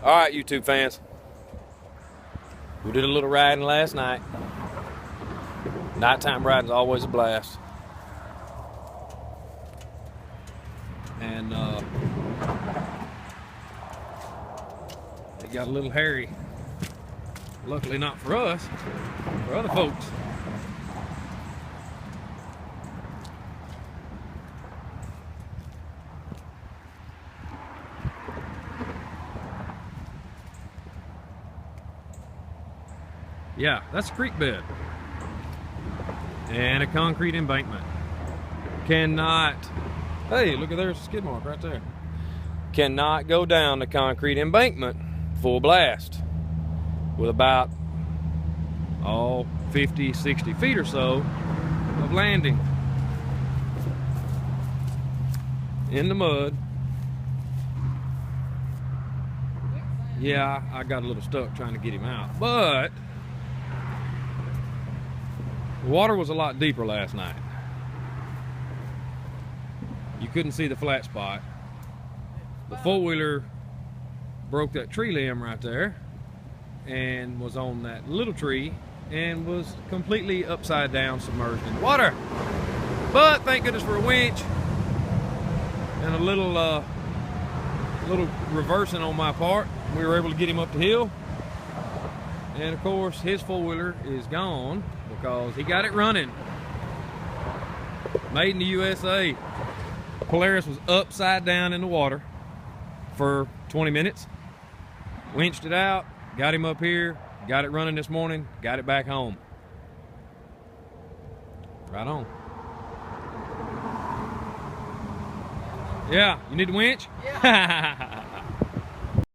All right, YouTube fans. We did a little riding last night. Nighttime riding is always a blast. And it got a little hairy. Luckily not for us, for other folks. Yeah, that's a creek bed and a concrete embankment. Cannot, hey, look at there's a skid mark right there. Cannot go down the concrete embankment full blast with about 50, 60 feet or so of landing in the mud. Yeah, I got a little stuck trying to get him out, but the water was a lot deeper last night. You couldn't see the flat spot. The four-wheeler broke that tree limb right there and was on that little tree and was completely upside down, submerged in water. But thank goodness for a winch and a little reversing on my part. We were able to get him up the hill. And of course, his four-wheeler is gone because he got it running. Made in the USA. Polaris was upside down in the water for 20 minutes. Winched it out, got him up here, got it running this morning, got it back home. Right on. Yeah, you need the winch? Yeah.